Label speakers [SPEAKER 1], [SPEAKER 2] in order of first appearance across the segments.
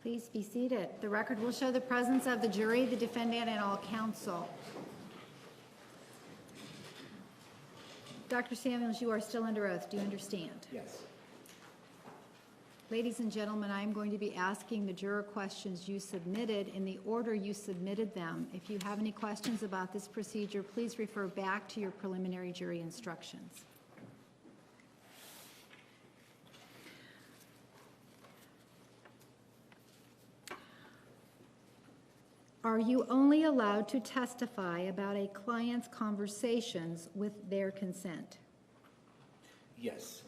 [SPEAKER 1] Please be seated. The record will show the presence of the jury, the defendant, and all counsel. Dr. Samuels, you are still under oath. Do you understand?
[SPEAKER 2] Yes.
[SPEAKER 1] Ladies and gentlemen, I am going to be asking the juror questions you submitted in the order you submitted them. If you have any questions about this procedure, please refer back to your preliminary jury instructions. Are you only allowed to testify about a client's conversations with their consent?
[SPEAKER 2] Yes.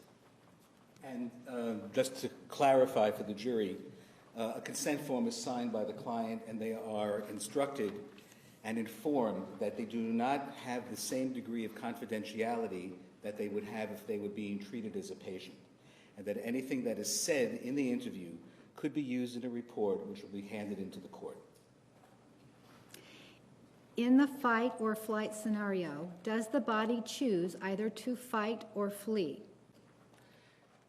[SPEAKER 2] And just to clarify for the jury, a consent form is signed by the client and they are instructed and informed that they do not have the same degree of confidentiality that they would have if they were being treated as a patient, and that anything that is said in the interview could be used in a report which will be handed into the court.
[SPEAKER 1] In the fight or flight scenario, does the body choose either to fight or flee?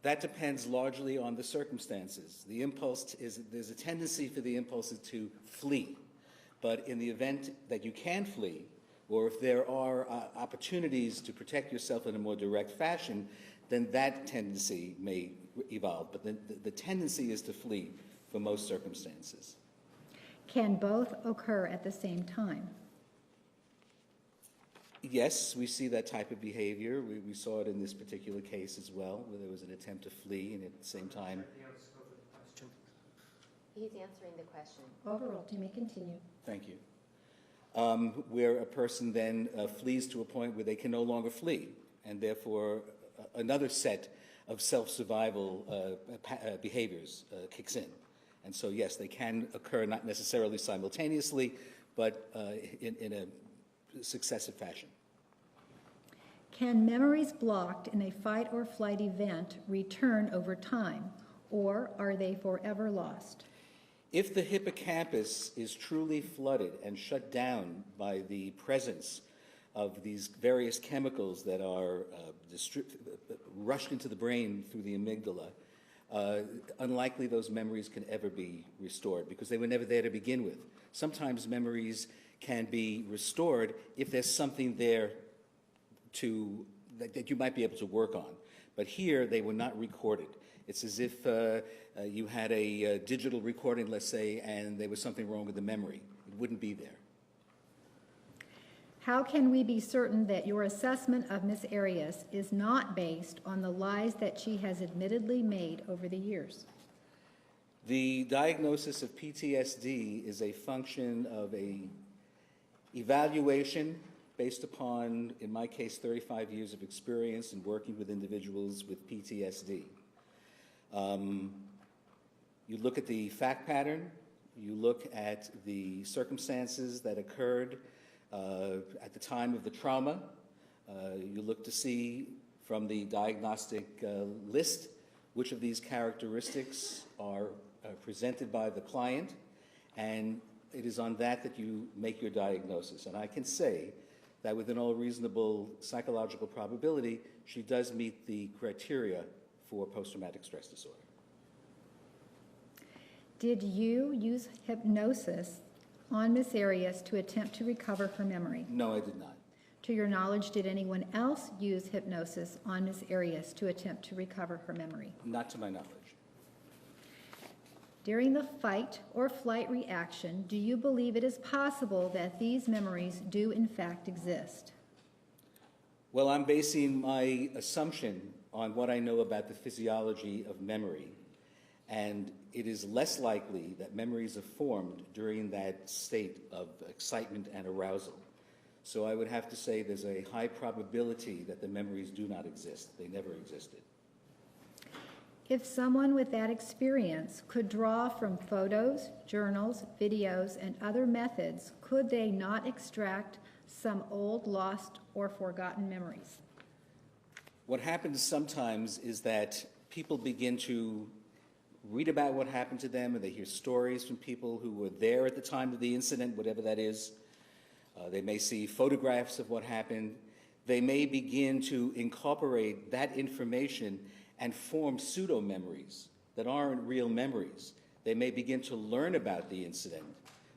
[SPEAKER 2] That depends largely on the circumstances. The impulse is, there's a tendency for the impulses to flee, but in the event that you can flee, or if there are opportunities to protect yourself in a more direct fashion, then that tendency may evolve, but the tendency is to flee for most circumstances.
[SPEAKER 1] Can both occur at the same time?
[SPEAKER 2] Yes, we see that type of behavior. We saw it in this particular case as well, where there was an attempt to flee and at the same time...
[SPEAKER 3] He's answering the question.
[SPEAKER 1] Overruled. You may continue.
[SPEAKER 2] Thank you. Where a person then flees to a point where they can no longer flee, and therefore another set of self-survival behaviors kicks in. And so, yes, they can occur not necessarily simultaneously, but in a successive fashion.
[SPEAKER 1] Can memories blocked in a fight or flight event return over time, or are they forever lost?
[SPEAKER 2] If the hippocampus is truly flooded and shut down by the presence of these various chemicals that are rushed into the brain through the amygdala, unlikely those memories can ever be restored because they were never there to begin with. Sometimes memories can be restored if there's something there that you might be able to work on. But here, they were not recorded. It's as if you had a digital recording, let's say, and there was something wrong with the memory. It wouldn't be there.
[SPEAKER 1] How can we be certain that your assessment of Ms. Arias is not based on the lies that she has admittedly made over the years?
[SPEAKER 2] The diagnosis of PTSD is a function of a evaluation based upon, in my case, 35 years of experience in working with individuals with PTSD. You look at the fact pattern, you look at the circumstances that occurred at the time of the trauma, you look to see from the diagnostic list which of these characteristics are presented by the client, and it is on that that you make your diagnosis. And I can say that within all reasonable psychological probability, she does meet the criteria for post-traumatic stress disorder.
[SPEAKER 1] Did you use hypnosis on Ms. Arias to attempt to recover her memory?
[SPEAKER 2] No, I did not.
[SPEAKER 1] To your knowledge, did anyone else use hypnosis on Ms. Arias to attempt to recover her memory?
[SPEAKER 2] Not to my knowledge.
[SPEAKER 1] During the fight or flight reaction, do you believe it is possible that these memories do in fact exist?
[SPEAKER 2] Well, I'm basing my assumption on what I know about the physiology of memory, and it is less likely that memories are formed during that state of excitement and arousal. So I would have to say there's a high probability that the memories do not exist. They never existed.
[SPEAKER 1] If someone with that experience could draw from photos, journals, videos, and other methods, could they not extract some old, lost, or forgotten memories?
[SPEAKER 2] What happens sometimes is that people begin to read about what happened to them, and they hear stories from people who were there at the time of the incident, whatever that is. They may see photographs of what happened. They may begin to incorporate that information and form pseudo-memories that aren't real memories. They may begin to learn about the incident,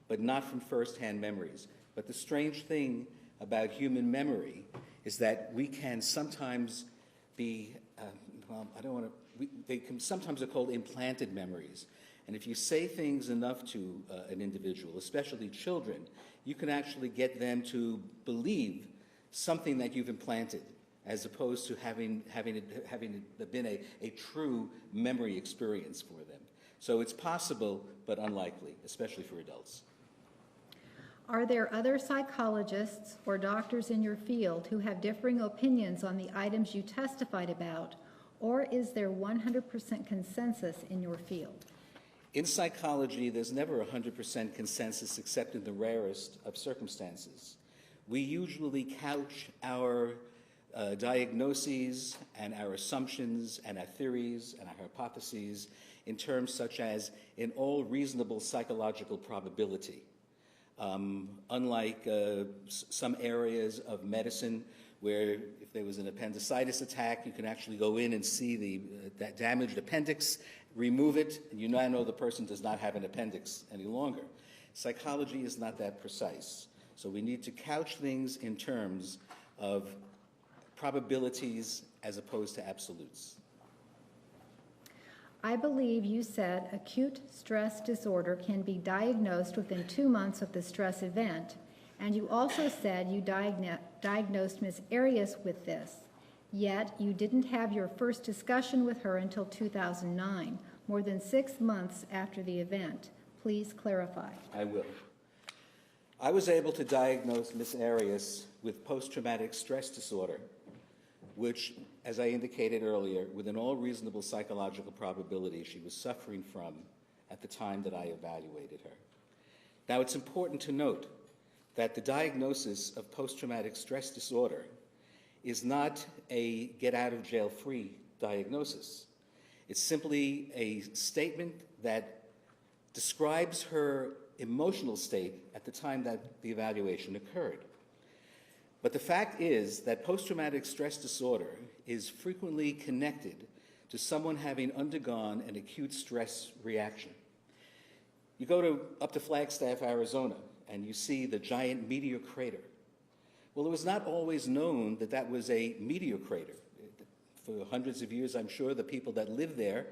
[SPEAKER 2] but not from firsthand memories. But the strange thing about human memory is that we can sometimes be, sometimes are called implanted memories. And if you say things enough to an individual, especially children, you can actually get them to believe something that you've implanted, as opposed to having it been a true memory experience for them. So it's possible, but unlikely, especially for adults.
[SPEAKER 1] Are there other psychologists or doctors in your field who have differing opinions on the items you testified about, or is there 100% consensus in your field?
[SPEAKER 2] In psychology, there's never 100% consensus except in the rarest of circumstances. We usually couch our diagnoses and our assumptions and our theories and our hypotheses in terms such as in all reasonable psychological probability. Unlike some areas of medicine where if there was an appendicitis attack, you can actually go in and see that damaged appendix, remove it, and you now know the person does not have an appendix any longer. Psychology is not that precise. So we need to couch things in terms of probabilities as opposed to absolutes.
[SPEAKER 1] I believe you said acute stress disorder can be diagnosed within 2 months of the stress event, and you also said you diagnosed Ms. Arias with this, yet you didn't have your first discussion with her until 2009, more than 6 months after the event. Please clarify.
[SPEAKER 2] I will. I was able to diagnose Ms. Arias with post-traumatic stress disorder, which, as I indicated earlier, within all reasonable psychological probability, she was suffering from at the time that I evaluated her. Now, it's important to note that the diagnosis of post-traumatic stress disorder is not a get-out-of-jail-free diagnosis. It's simply a statement that describes her emotional state at the time that the evaluation occurred. But the fact is that post-traumatic stress disorder is frequently connected to someone having undergone an acute stress reaction. You go up to Flagstaff, Arizona, and you see the giant meteor crater. Well, it was not always known that that was a meteor crater. For hundreds of years, I'm sure the people that lived there,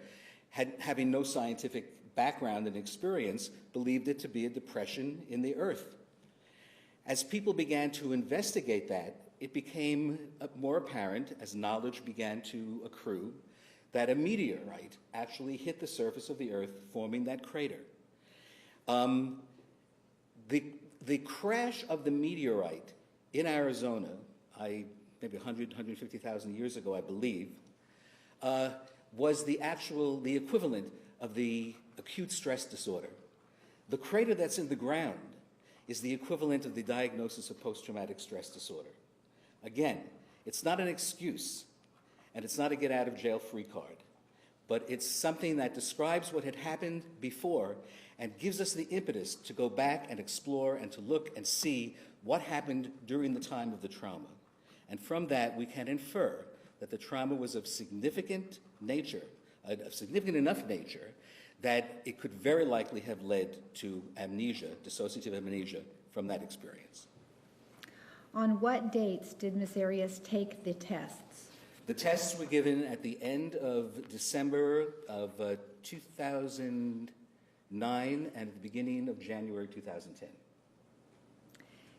[SPEAKER 2] having no scientific background and experience, believed it to be a depression in the earth. As people began to investigate that, it became more apparent, as knowledge began to accrue, that a meteorite actually hit the surface of the earth, forming that crater. The crash of the meteorite in Arizona, maybe 100, 150,000 years ago, I believe, was the equivalent of the acute stress disorder. The crater that's in the ground is the equivalent of the diagnosis of post-traumatic stress disorder. Again, it's not an excuse, and it's not a get-out-of-jail-free card, but it's something that describes what had happened before and gives us the impetus to go back and explore and to look and see what happened during the time of the trauma. And from that, we can infer that the trauma was of significant nature, of significant enough nature, that it could very likely have led to amnesia, dissociative amnesia, from that experience.
[SPEAKER 1] On what dates did Ms. Arias take the tests?
[SPEAKER 2] The tests were given at the end of December of 2009 and at the beginning of January 2010.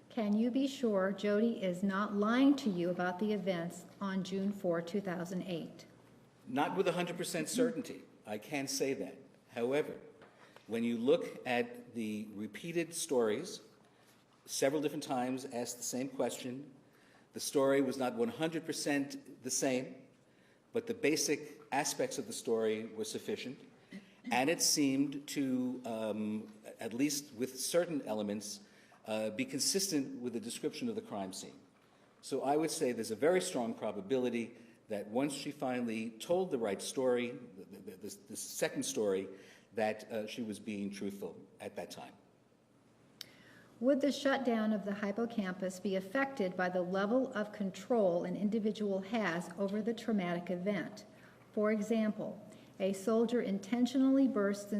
[SPEAKER 1] Can you be sure Jodi is not lying to you about the events on June 4, 2008?
[SPEAKER 2] Not with 100% certainty. I can't say that. However, when you look at the repeated stories, several different times asked the same question, the story was not 100% the same, but the basic aspects of the story were sufficient, and it seemed to, at least with certain elements, be consistent with the description of the crime scene. So I would say there's a very strong probability that once she finally told the right story, the second story, that she was being truthful at that time.
[SPEAKER 1] Would the shutdown of the hippocampus be affected by the level of control an individual has over the traumatic event? For example, a soldier intentionally bursts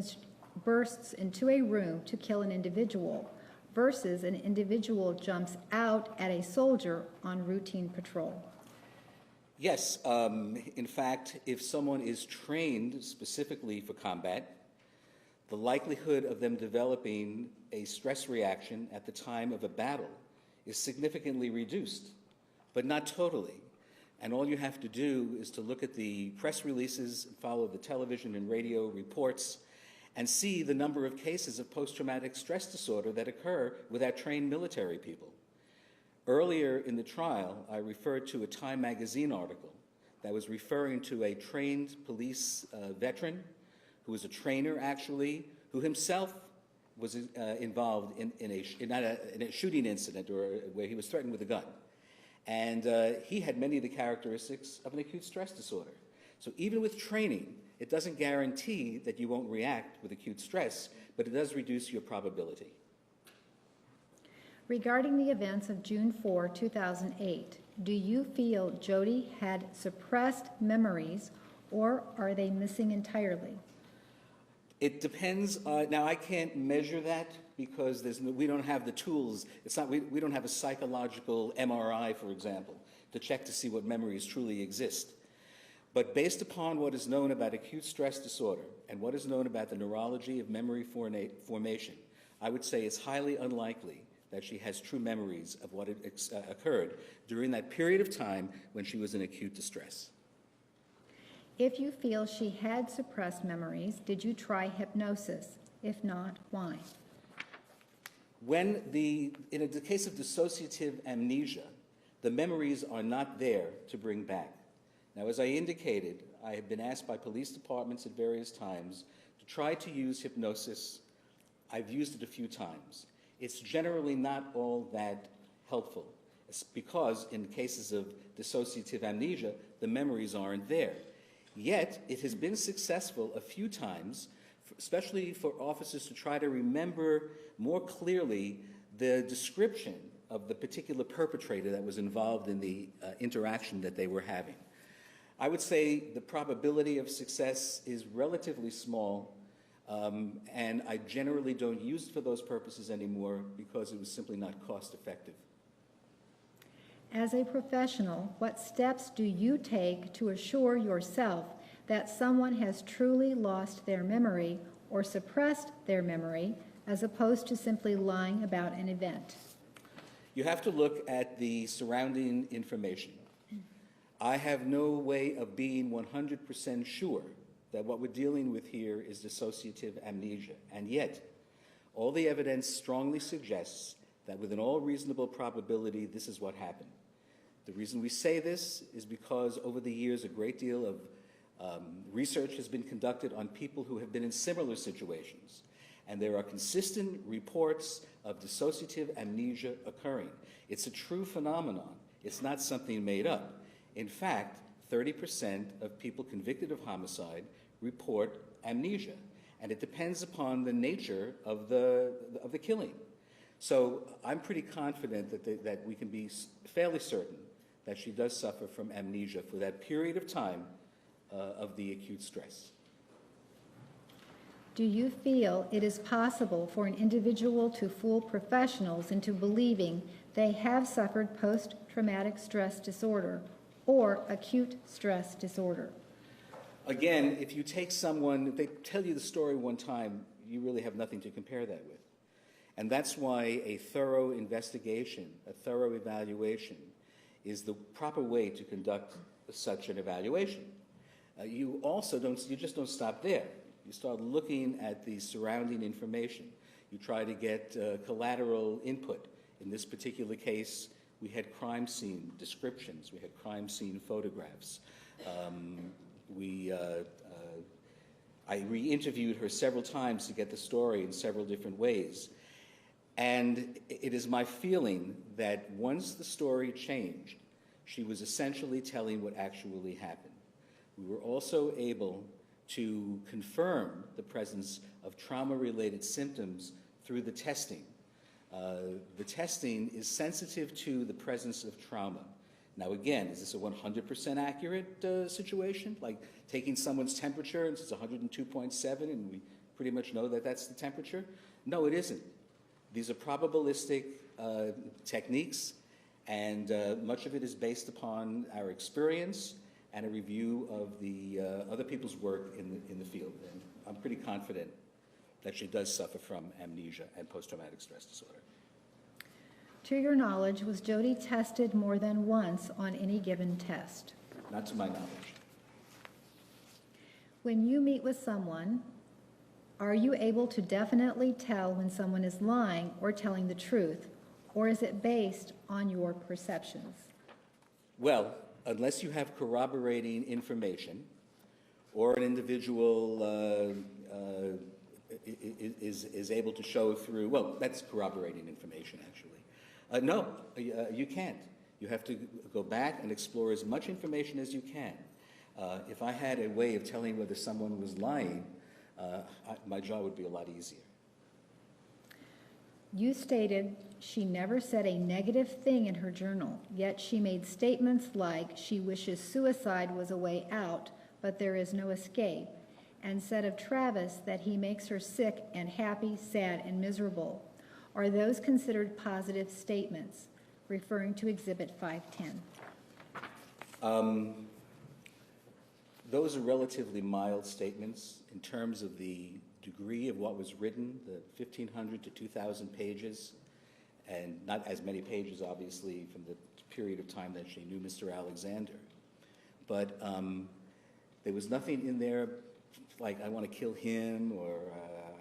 [SPEAKER 1] bursts into a room to kill an individual versus an individual jumps out at a soldier on routine patrol?
[SPEAKER 2] Yes, in fact, if someone is trained specifically for combat, the likelihood of them developing a stress reaction at the time of a battle is significantly reduced, but not totally. And all you have to do is to look at the press releases, follow the television and radio reports, and see the number of cases of post-traumatic stress disorder that occur with our trained military people. Earlier in the trial, I referred to a Time magazine article that was referring to a trained police veteran who was a trainer, actually, who himself was involved in a shooting incident or where he was threatened with a gun. And he had many of the characteristics of an acute stress disorder. So even with training, it doesn't guarantee that you won't react with acute stress, but it does reduce your probability.
[SPEAKER 1] Regarding the events of June 4, 2008, do you feel Jodi had suppressed memories, or are they missing entirely?
[SPEAKER 2] It depends. Now, I can't measure that because we don't have the tools. We don't have a psychological MRI, for example, to check to see what memories truly exist. But based upon what is known about acute stress disorder and what is known about the neurology of memory formation, I would say it's highly unlikely that she has true memories of what occurred during that period of time when she was in acute distress.
[SPEAKER 1] If you feel she had suppressed memories, did you try hypnosis? If not, why?
[SPEAKER 2] In the case of dissociative amnesia, the memories are not there to bring back. Now, as I indicated, I have been asked by police departments at various times to try to use hypnosis. I've used it a few times. It's generally not all that helpful. It's because in cases of dissociative amnesia, the memories aren't there. Yet, it has been successful a few times, especially for officers to try to remember more clearly the description of the particular perpetrator that was involved in the interaction that they were having. I would say the probability of success is relatively small, and I generally don't use it for those purposes anymore because it was simply not cost effective.
[SPEAKER 1] As a professional, what steps do you take to assure yourself that someone has truly lost their memory or suppressed their memory, as opposed to simply lying about an event?
[SPEAKER 2] You have to look at the surrounding information. I have no way of being 100% sure that what we're dealing with here is dissociative amnesia, and yet all the evidence strongly suggests that within all reasonable probability, this is what happened. The reason we say this is because over the years, a great deal of research has been conducted on people who have been in similar situations, and there are consistent reports of dissociative amnesia occurring. It's a true phenomenon. It's not something made up. In fact, 30% of people convicted of homicide report amnesia, and it depends upon the nature of the killing. So I'm pretty confident that we can be fairly certain that she does suffer from amnesia for that period of time of the acute stress.
[SPEAKER 1] Do you feel it is possible for an individual to fool professionals into believing they have suffered post-traumatic stress disorder or acute stress disorder?
[SPEAKER 2] Again, if you take someone, if they tell you the story one time, you really have nothing to compare that with. And that's why a thorough investigation, a thorough evaluation is the proper way to conduct such an evaluation. You just don't stop there. You start looking at the surrounding information. You try to get collateral input. In this particular case, we had crime scene descriptions. We had crime scene photographs. I re-interviewed her several times to get the story in several different ways. And it is my feeling that once the story changed, she was essentially telling what actually happened. We were also able to confirm the presence of trauma-related symptoms through the testing. The testing is sensitive to the presence of trauma. Now again, is this a 100% accurate situation? Like taking someone's temperature and it's 102.7 and we pretty much know that that's the temperature? No, it isn't. These are probabilistic techniques, and much of it is based upon our experience and a review of the other people's work in the field. And I'm pretty confident that she does suffer from amnesia and post-traumatic stress disorder.
[SPEAKER 1] To your knowledge, was Jodi tested more than once on any given test?
[SPEAKER 2] Not to my knowledge.
[SPEAKER 1] When you meet with someone, are you able to definitely tell when someone is lying or telling the truth, or is it based on your perceptions?
[SPEAKER 2] Well, unless you have corroborating information, or an individual is able to show through, well, that's corroborating information, actually. No, you can't. You have to go back and explore as much information as you can. If I had a way of telling whether someone was lying, my job would be a lot easier.
[SPEAKER 1] You stated she never said a negative thing in her journal, yet she made statements like she wishes suicide was a way out, but there is no escape, and said of Travis that he makes her sick and happy, sad, and miserable. Are those considered positive statements, referring to Exhibit 510?
[SPEAKER 2] Those are relatively mild statements in terms of the degree of what was written, the 1,500 to 2,000 pages, and not as many pages, obviously, from the period of time that she knew Mr. Alexander. But there was nothing in there like, I want to kill him, or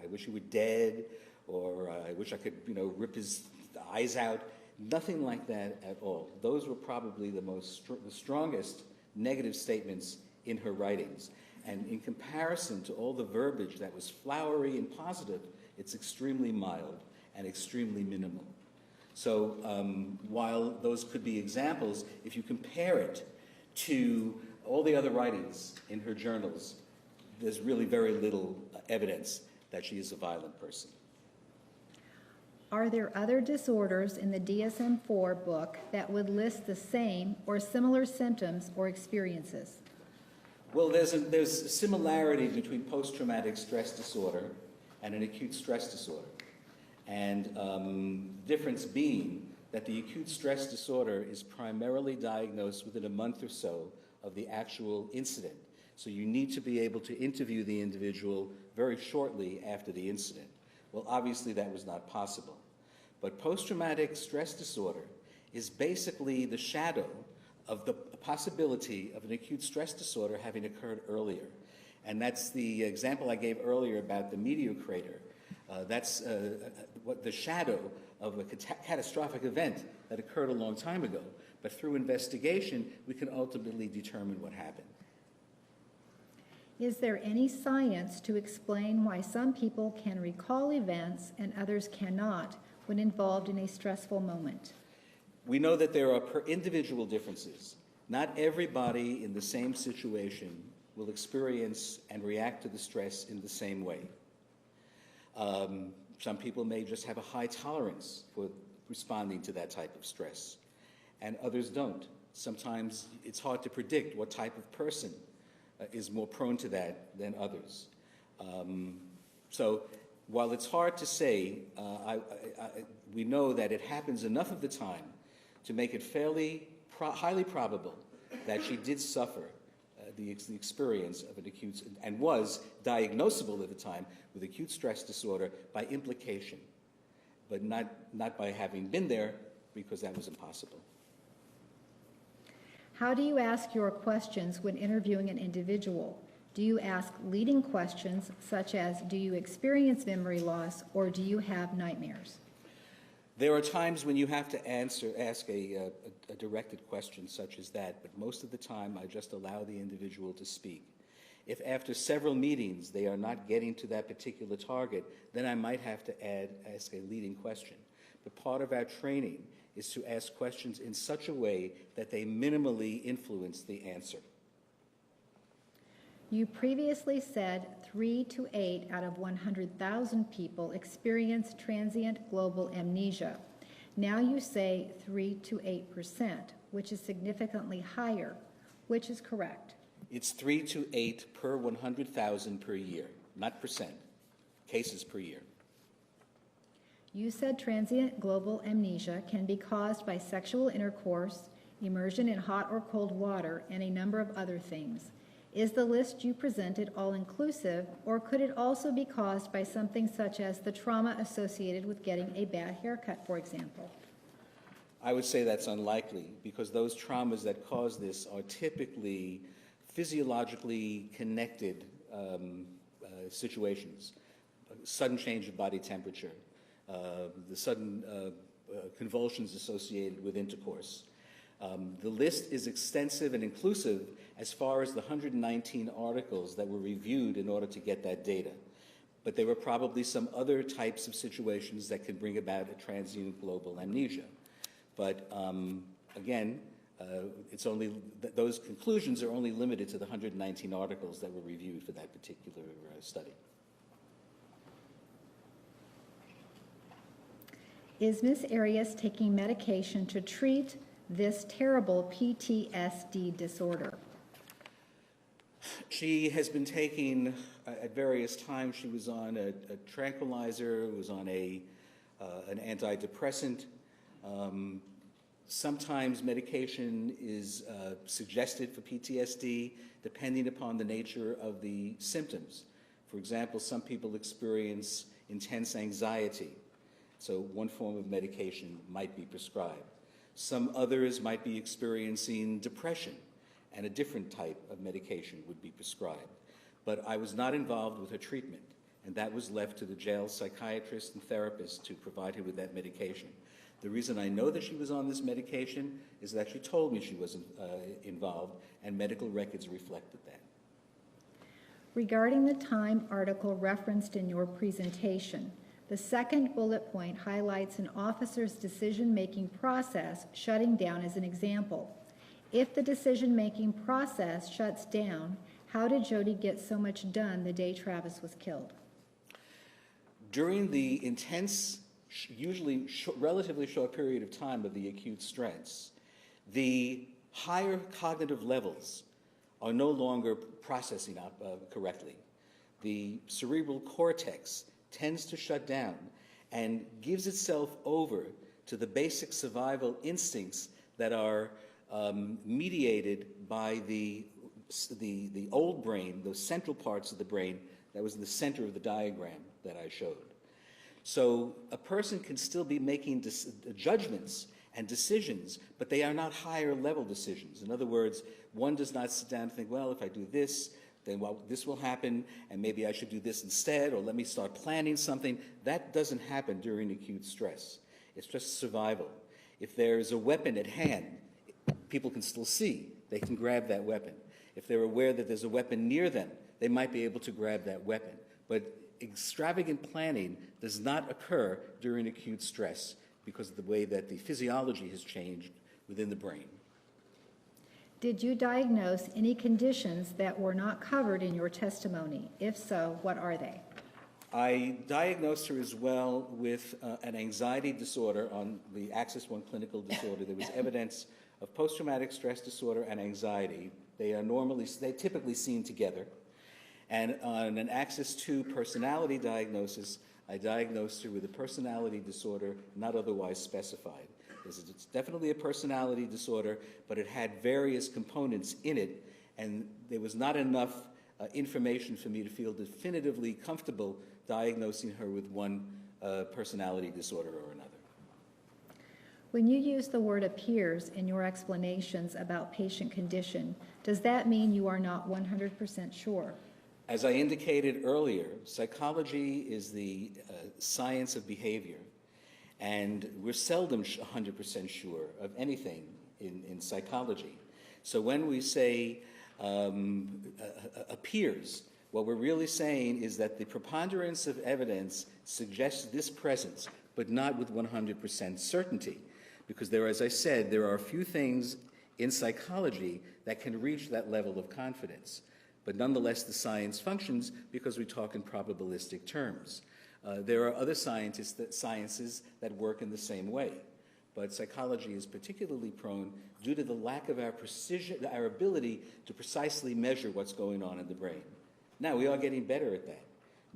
[SPEAKER 2] I wish he were dead, or I wish I could, rip his eyes out. Nothing like that at all. Those were probably the strongest negative statements in her writings. And in comparison to all the verbiage that was flowery and positive, it's extremely mild and extremely minimal. So while those could be examples, if you compare it to all the other writings in her journals, there's really very little evidence that she is a violent person.
[SPEAKER 1] Are there other disorders in the DSM-IV book that would list the same or similar symptoms or experiences?
[SPEAKER 2] Well, there's a similarity between post-traumatic stress disorder and an acute stress disorder. And the difference being that the acute stress disorder is primarily diagnosed within a month or so of the actual incident. So you need to be able to interview the individual very shortly after the incident. Well, obviously that was not possible. But post-traumatic stress disorder is basically the shadow of the possibility of an acute stress disorder having occurred earlier. And that's the example I gave earlier about the meteor crater. That's what the shadow of a catastrophic event that occurred a long time ago. But through investigation, we can ultimately determine what happened.
[SPEAKER 1] Is there any science to explain why some people can recall events and others cannot when involved in a stressful moment?
[SPEAKER 2] We know that there are individual differences. Not everybody in the same situation will experience and react to the stress in the same way. Some people may just have a high tolerance for responding to that type of stress, and others don't. Sometimes it's hard to predict what type of person is more prone to that than others. So while it's hard to say, we know that it happens enough of the time to make it highly probable that she did suffer the experience of an acute, and was diagnosable at the time with acute stress disorder by implication, but not by having been there, because that was impossible.
[SPEAKER 1] How do you ask your questions when interviewing an individual? Do you ask leading questions such as, do you experience memory loss, or do you have nightmares?
[SPEAKER 2] There are times when you have to ask a directed question such as that, but most of the time I just allow the individual to speak. If after several meetings they are not getting to that particular target, then I might have to ask a leading question. But part of our training is to ask questions in such a way that they minimally influence the answer.
[SPEAKER 1] You previously said 3 to 8 out of 100,000 people experience transient global amnesia. Now you say 3 to 8%, which is significantly higher. Which is correct?
[SPEAKER 2] It's 3 to 8 per 100,000 per year, not percent. cases per year.
[SPEAKER 1] You said transient global amnesia can be caused by sexual intercourse, immersion in hot or cold water, and a number of other things. Is the list you presented all-inclusive, or could it also be caused by something such as the trauma associated with getting a bad haircut, for example?
[SPEAKER 2] I would say that's unlikely, because those traumas that cause this are typically physiologically connected situations. Sudden change of body temperature, the sudden convulsions associated with intercourse. The list is extensive and inclusive as far as the 119 articles that were reviewed in order to get that data. But there were probably some other types of situations that could bring about a transient global amnesia. But again, it's only those conclusions are only limited to the 119 articles that were reviewed for that particular study.
[SPEAKER 1] Is Ms. Arias taking medication to treat this terrible PTSD disorder?
[SPEAKER 2] She has been taking, at various times, she was on a tranquilizer, was on an antidepressant. Sometimes medication is suggested for PTSD depending upon the nature of the symptoms. For example, some people experience intense anxiety, so one form of medication might be prescribed. Some others might be experiencing depression, and a different type of medication would be prescribed. But I was not involved with her treatment, and that was left to the jail psychiatrist and therapist to provide her with that medication. The reason I know that she was on this medication is that she told me she wasn't involved, and medical records reflected that.
[SPEAKER 1] Regarding the Time article referenced in your presentation, the second bullet point highlights an officer's decision-making process shutting down as an example. If the decision-making process shuts down, how did Jodi get so much done the day Travis was killed?
[SPEAKER 2] During the intense, usually relatively short period of time of the acute stress, the higher cognitive levels are no longer processing correctly. The cerebral cortex tends to shut down and gives itself over to the basic survival instincts that are mediated by the old brain, those central parts of the brain that was in the center of the diagram that I showed. So a person can still be making judgments and decisions, but they are not higher level decisions. In other words, one does not sit down and think, well, if I do this, then this will happen, and maybe I should do this instead, or let me start planning something. That doesn't happen during acute stress. It's just survival. If there's a weapon at hand, people can still see. They can grab that weapon. If they're aware that there's a weapon near them, they might be able to grab that weapon. But extravagant planning does not occur during acute stress because of the way that the physiology has changed within the brain.
[SPEAKER 1] Did you diagnose any conditions that were not covered in your testimony? If so, what are they?
[SPEAKER 2] I diagnosed her as well with an anxiety disorder on the Axis 1 clinical disorder. There was evidence of post-traumatic stress disorder and anxiety. They're typically seen together. And on an Axis 2 personality diagnosis, I diagnosed her with a personality disorder not otherwise specified. It's definitely a personality disorder, but it had various components in it, and there was not enough information for me to feel definitively comfortable diagnosing her with one personality disorder or another.
[SPEAKER 1] When you use the word appears in your explanations about patient condition, does that mean you are not 100% sure?
[SPEAKER 2] As I indicated earlier, psychology is the science of behavior. And we're seldom 100% sure of anything in psychology. So when we say appears, what we're really saying is that the preponderance of evidence suggests this presence, but not with 100% certainty. Because as I said, there are a few things in psychology that can reach that level of confidence. But nonetheless, the science functions because we talk in probabilistic terms. There are other sciences that work in the same way, but psychology is particularly prone due to the lack of our precision, our ability to precisely measure what's going on in the brain. Now, we are getting better at that,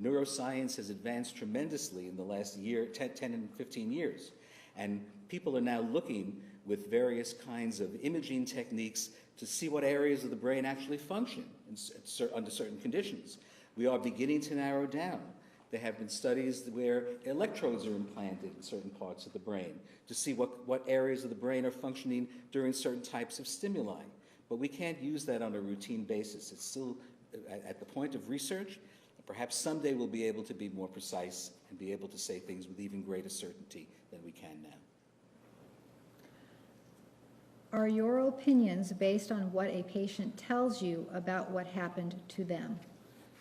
[SPEAKER 2] Neuroscience has advanced tremendously in the last year, 10 and 15 years. And people are now looking with various kinds of imaging techniques to see what areas of the brain actually function under certain conditions. We are beginning to narrow down. There have been studies where electrodes are implanted in certain parts of the brain to see what areas of the brain are functioning during certain types of stimuli. But we can't use that on a routine basis. It's still at the point of research. Perhaps someday we'll be able to be more precise and be able to say things with even greater certainty than we can now.
[SPEAKER 1] Are your opinions based on what a patient tells you about what happened to them?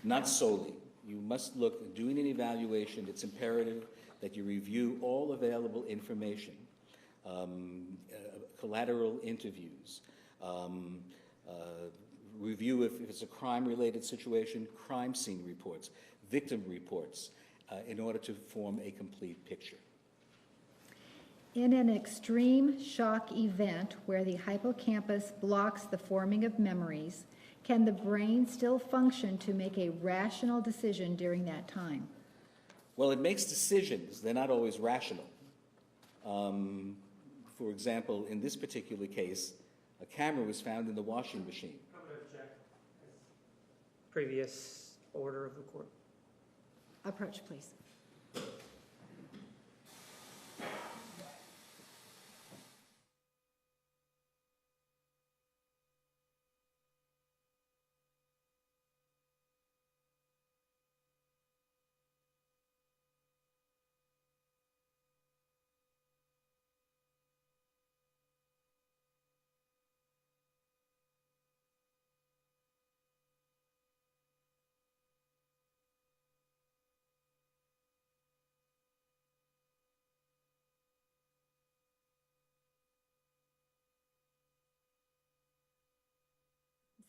[SPEAKER 2] Not solely. You must look, doing an evaluation, it's imperative that you review all available information, collateral interviews, review if it's a crime-related situation, crime scene reports, victim reports, in order to form a complete picture.
[SPEAKER 1] In an extreme shock event where the hippocampus blocks the forming of memories, can the brain still function to make a rational decision during that time?
[SPEAKER 2] Well, it makes decisions. They're not always rational. For example, in this particular case, a camera was found in the washing machine.
[SPEAKER 3] I'm going to object. Previous order of the court.
[SPEAKER 1] Approach, please.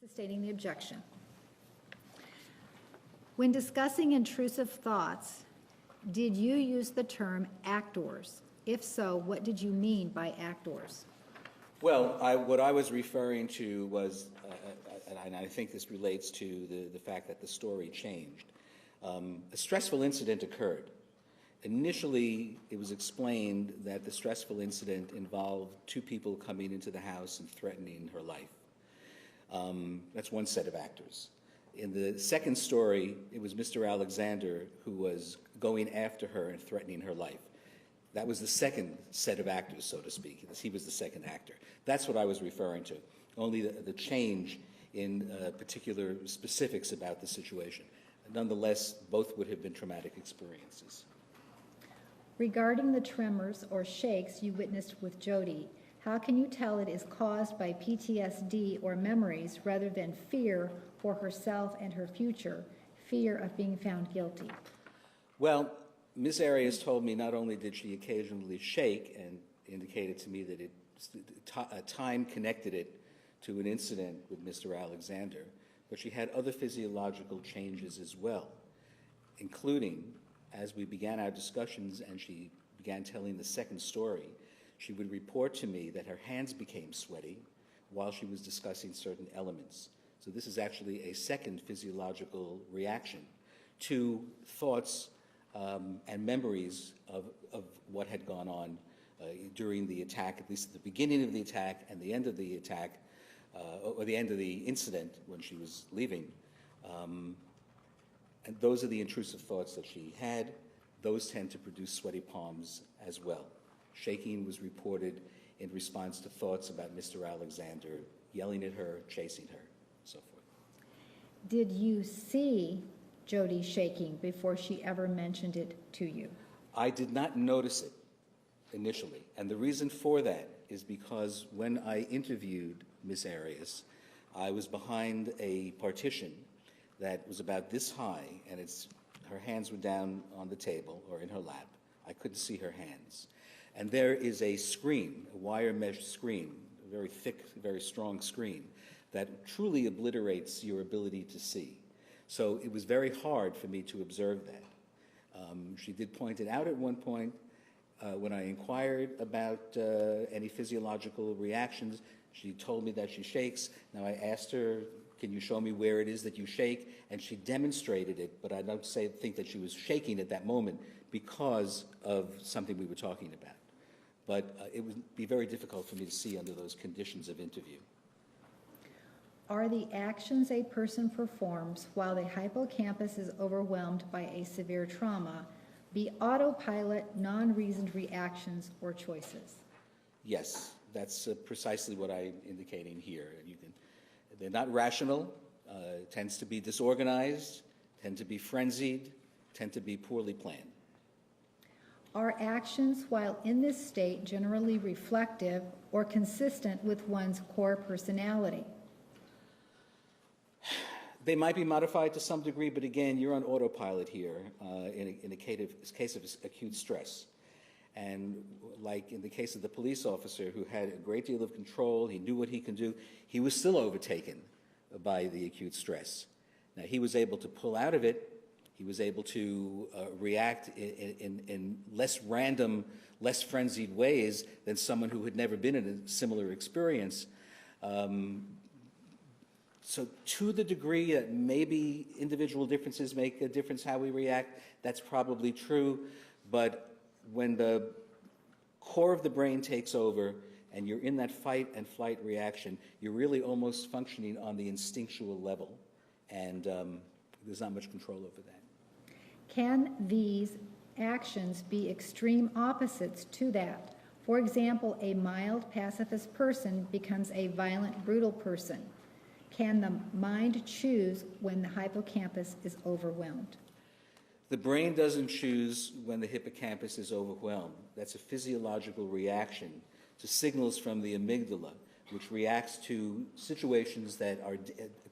[SPEAKER 1] Stating the objection. When discussing intrusive thoughts, did you use the term actors? If so, what did you mean by actors?
[SPEAKER 2] Well, what I was referring to was, and I think this relates to the fact that the story changed. A stressful incident occurred. Initially, it was explained that the stressful incident involved two people coming into the house and threatening her life. That's one set of actors. In the second story, it was Mr. Alexander who was going after her and threatening her life. That was the second set of actors, so to speak. He was the second actor. That's what I was referring to, only the change in particular specifics about the situation. Nonetheless, both would have been traumatic experiences.
[SPEAKER 1] Regarding the tremors or shakes you witnessed with Jodi, how can you tell it is caused by PTSD or memories rather than fear for herself and her future, fear of being found guilty?
[SPEAKER 2] Well, Ms. Arias told me not only did she occasionally shake and indicated to me that time connected it to an incident with Mr. Alexander, but she had other physiological changes as well, including, as we began our discussions and she began telling the second story, she would report to me that her hands became sweaty while she was discussing certain elements. So this is actually a second physiological reaction to thoughts and memories of what had gone on during the attack, at least at the beginning of the attack and the end of the attack, or the end of the incident when she was leaving. And those are the intrusive thoughts that she had. Those tend to produce sweaty palms as well. Shaking was reported in response to thoughts about Mr. Alexander yelling at her, chasing her, so forth.
[SPEAKER 1] Did you see Jodi shaking before she ever mentioned it to you?
[SPEAKER 2] I did not notice it initially, and the reason for that is because when I interviewed Ms. Arias, I was behind a partition that was about this high, and her hands were down on the table or in her lap. I couldn't see her hands. And there is a screen, a wire mesh screen, a very thick, very strong screen, that truly obliterates your ability to see. So it was very hard for me to observe that. She did point it out at one point. When I inquired about any physiological reactions, she told me that she shakes. Now I asked her, can you show me where it is that you shake? And she demonstrated it, but I don't think that she was shaking at that moment because of something we were talking about. But it would be very difficult for me to see under those conditions of interview.
[SPEAKER 1] Are the actions a person performs while the hippocampus is overwhelmed by a severe trauma be autopilot, non-reasoned reactions or choices?
[SPEAKER 2] Yes, that's precisely what I'm indicating here. They're not rational, tends to be disorganized, tend to be frenzied, tend to be poorly planned.
[SPEAKER 1] Are actions while in this state generally reflective or consistent with one's core personality?
[SPEAKER 2] They might be modified to some degree, but again, you're on autopilot here in a case of acute stress. And like in the case of the police officer who had a great deal of control, he knew what he can do, he was still overtaken by the acute stress. Now, he was able to pull out of it. He was able to react in less random, less frenzied ways than someone who had never been in a similar experience. So to the degree that maybe individual differences make a difference how we react, that's probably true. But when the core of the brain takes over and you're in that fight and flight reaction, you're really almost functioning on the instinctual level. And there's not much control over that.
[SPEAKER 1] Can these actions be extreme opposites to that? For example, a mild pacifist person becomes a violent, brutal person. Can the mind choose when the hippocampus is overwhelmed?
[SPEAKER 2] The brain doesn't choose when the hippocampus is overwhelmed. That's a physiological reaction to signals from the amygdala, which reacts to situations that are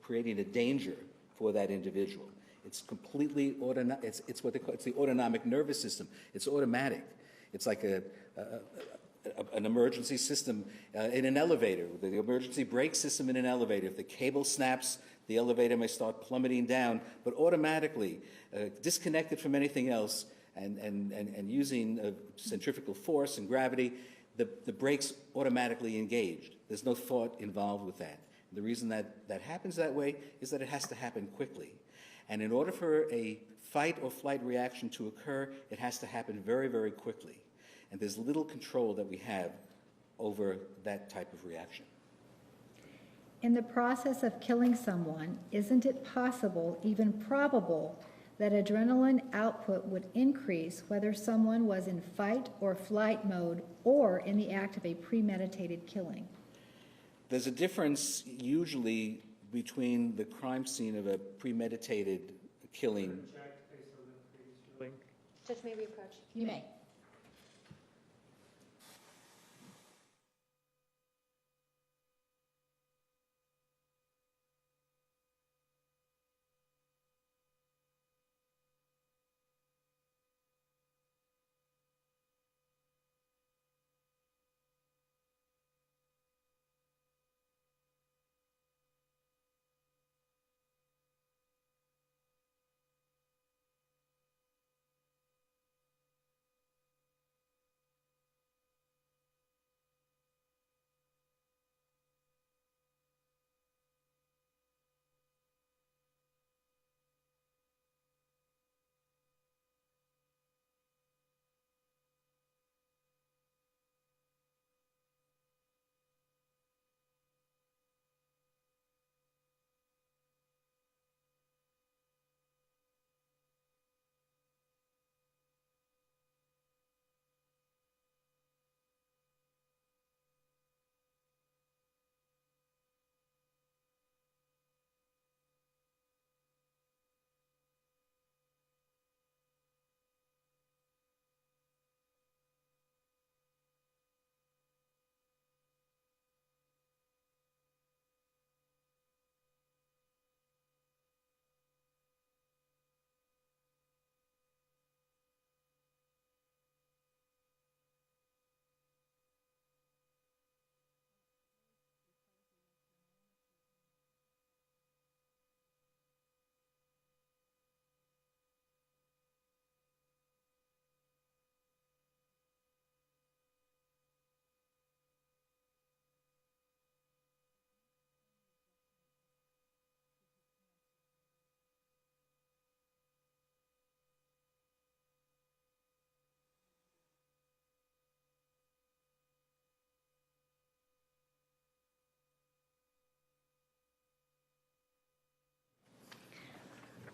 [SPEAKER 2] creating a danger for that individual. It's completely autonomic. It's what they call, it's the autonomic nervous system. It's automatic. It's like an emergency system in an elevator, the emergency brake system in an elevator. If the cable snaps, the elevator may start plummeting down, but automatically, disconnected from anything else and using centrifugal force and gravity, the brakes automatically engaged. There's no thought involved with that. The reason that happens that way is that it has to happen quickly. And in order for a fight or flight reaction to occur, it has to happen very, very quickly. And there's little control that we have over that type of reaction.
[SPEAKER 1] In the process of killing someone, isn't it possible, even probable, that adrenaline output would increase whether someone was in fight or flight mode or in the act of a premeditated killing?
[SPEAKER 2] There's a difference usually between the crime scene of a premeditated killing.
[SPEAKER 4] Judge, may we approach?
[SPEAKER 1] You may.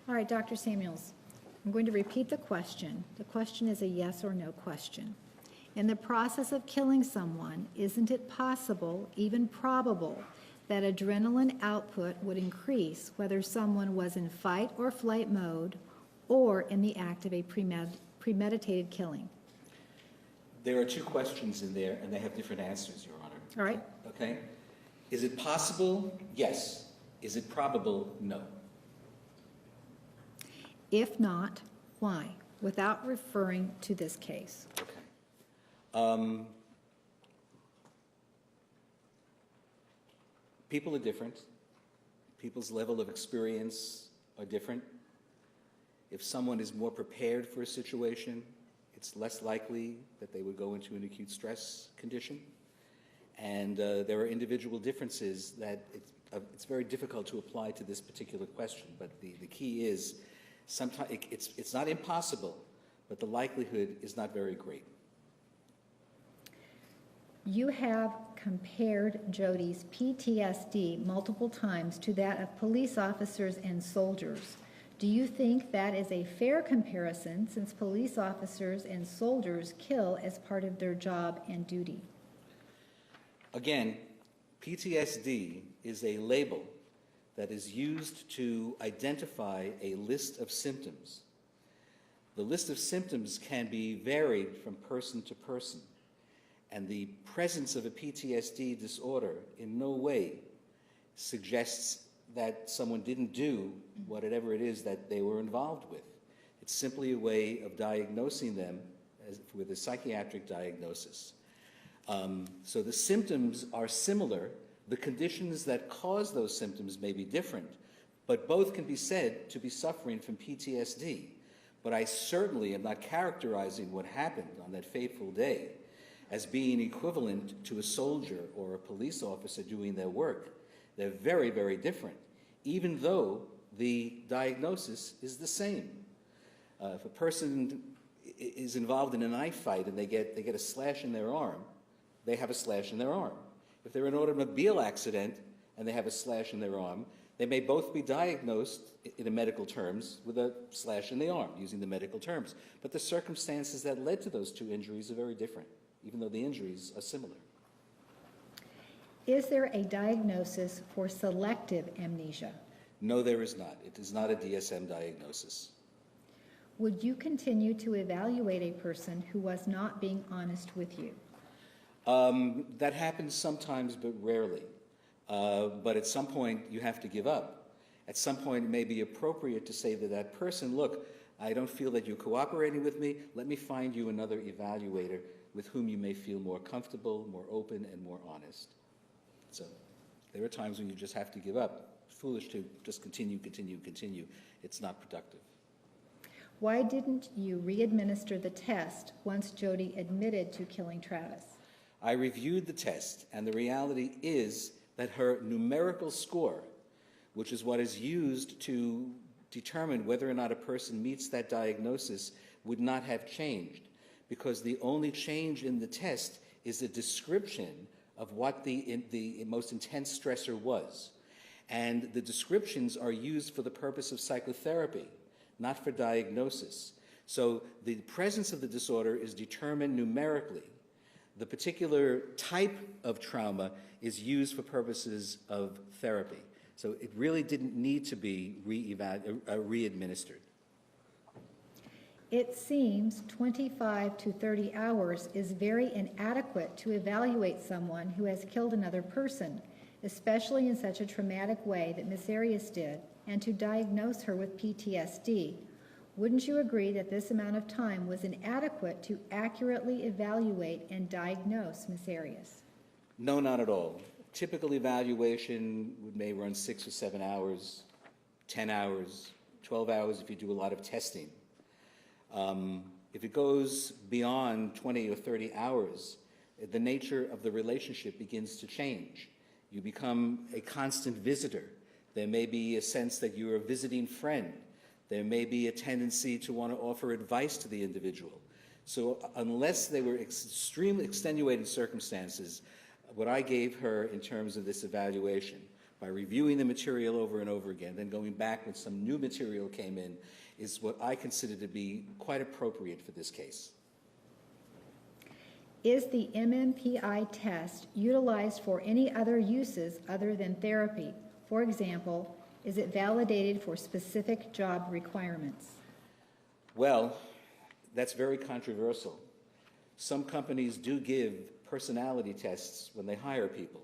[SPEAKER 1] All right, Dr. Samuels, I'm going to repeat the question. The question is a yes or no question. In the process of killing someone, isn't it possible, even probable, that adrenaline output would increase whether someone was in fight or flight mode or in the act of a premeditated killing?
[SPEAKER 2] There are two questions in there, and they have different answers, Your Honor.
[SPEAKER 1] All right.
[SPEAKER 2] Okay? Is it possible? Yes. Is it probable? No.
[SPEAKER 1] If not, why? Without referring to this case.
[SPEAKER 2] Okay. People are different. People's level of experience are different. If someone is more prepared for a situation, it's less likely that they would go into an acute stress condition. And there are individual differences that it's very difficult to apply to this particular question. But the key is, sometimes it's not impossible, but the likelihood is not very great.
[SPEAKER 1] You have compared Jodi's PTSD multiple times to that of police officers and soldiers. Do you think that is a fair comparison, since police officers and soldiers kill as part of their job and duty?
[SPEAKER 2] Again, PTSD is a label that is used to identify a list of symptoms. The list of symptoms can be varied from person to person, and the presence of a PTSD disorder in no way suggests that someone didn't do whatever it is that they were involved with. It's simply a way of diagnosing them with a psychiatric diagnosis. So the symptoms are similar. The conditions that cause those symptoms may be different, but both can be said to be suffering from PTSD. But I certainly am not characterizing what happened on that fateful day as being equivalent to a soldier or a police officer doing their work. They're very, very different, even though the diagnosis is the same. If a person is involved in a knife fight and they get a slash in their arm, they have a slash in their arm. If they're in an automobile accident and they have a slash in their arm, they may both be diagnosed in medical terms with a slash in the arm, using the medical terms. But the circumstances that led to those two injuries are very different, even though the injuries are similar.
[SPEAKER 1] Is there a diagnosis for selective amnesia?
[SPEAKER 2] No, there is not. It is not a DSM diagnosis.
[SPEAKER 1] Would you continue to evaluate a person who was not being honest with you?
[SPEAKER 2] That happens sometimes, but rarely. But at some point, you have to give up. At some point, it may be appropriate to say to that person, look, I don't feel that you're cooperating with me. Let me find you another evaluator with whom you may feel more comfortable, more open, and more honest. So there are times when you just have to give up. It's foolish to just continue. It's not productive.
[SPEAKER 1] Why didn't you re-administer the test once Jodi admitted to killing Travis?
[SPEAKER 2] I reviewed the test, and the reality is that her numerical score, which is what is used to determine whether or not a person meets that diagnosis, would not have changed, because the only change in the test is a description of what the most intense stressor was. And the descriptions are used for the purpose of psychotherapy, not for diagnosis. So the presence of the disorder is determined numerically. The particular type of trauma is used for purposes of therapy. So it really didn't need to be re-administered.
[SPEAKER 1] It seems 25 to 30 hours is very inadequate to evaluate someone who has killed another person, especially in such a traumatic way that Ms. Arias did, and to diagnose her with PTSD. Wouldn't you agree that this amount of time was inadequate to accurately evaluate and diagnose Ms. Arias?
[SPEAKER 2] No, not at all. Typical evaluation may run 6 or 7 hours, 10 hours, 12 hours if you do a lot of testing. If it goes beyond 20 or 30 hours, the nature of the relationship begins to change. You become a constant visitor. There may be a sense that you're a visiting friend. There may be a tendency to want to offer advice to the individual. So unless they were extremely extenuating circumstances, what I gave her in terms of this evaluation by reviewing the material over and over again, then going back when some new material came in, is what I consider to be quite appropriate for this case.
[SPEAKER 1] Is the MMPI test utilized for any other uses other than therapy? For example, is it validated for specific job requirements?
[SPEAKER 2] Well, that's very controversial. Some companies do give personality tests when they hire people.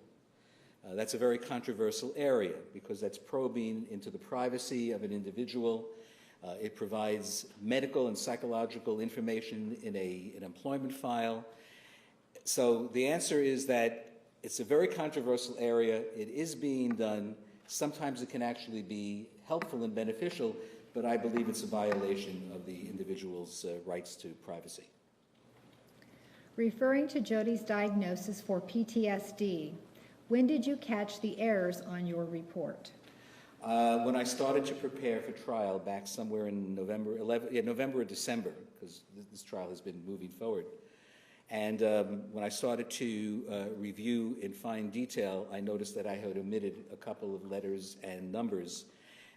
[SPEAKER 2] That's a very controversial area because that's probing into the privacy of an individual. It provides medical and psychological information in an employment file. So the answer is that it's a very controversial area. It is being done. Sometimes it can actually be helpful and beneficial, but I believe it's a violation of the individual's rights to privacy.
[SPEAKER 1] Referring to Jodi's diagnosis for PTSD, when did you catch the errors on your report?
[SPEAKER 2] When I started to prepare for trial back somewhere in November or December, because this trial has been moving forward. And when I started to review in fine detail, I noticed that I had omitted a couple of letters and numbers.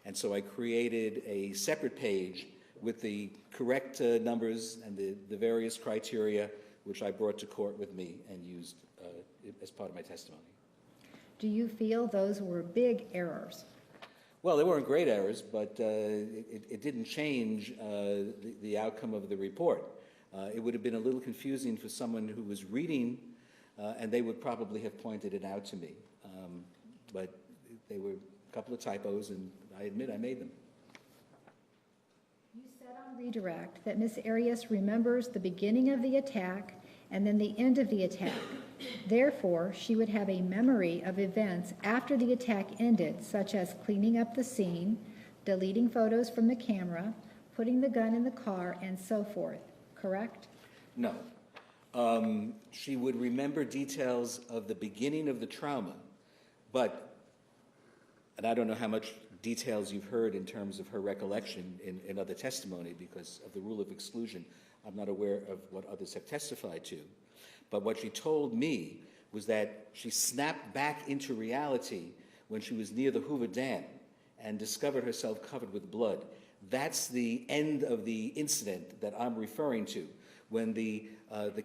[SPEAKER 2] And so I created a separate page with the correct numbers and the various criteria, which I brought to court with me and used as part of my testimony.
[SPEAKER 1] Do you feel those were big errors?
[SPEAKER 2] Well, they weren't great errors, but it didn't change the outcome of the report. It would have been a little confusing for someone who was reading, and they would probably have pointed it out to me. But they were a couple of typos, and I admit I made them.
[SPEAKER 1] You said on redirect that Ms. Arias remembers the beginning of the attack and then the end of the attack. Therefore, she would have a memory of events after the attack ended, such as cleaning up the scene, deleting photos from the camera, putting the gun in the car, and so forth. Correct?
[SPEAKER 2] No. She would remember details of the beginning of the trauma, but, and I don't know how much details you've heard in terms of her recollection in other testimony because of the rule of exclusion. I'm not aware of what others have testified to. But what she told me was that she snapped back into reality when she was near the Hoover Dam and discovered herself covered with blood. That's the end of the incident that I'm referring to, when the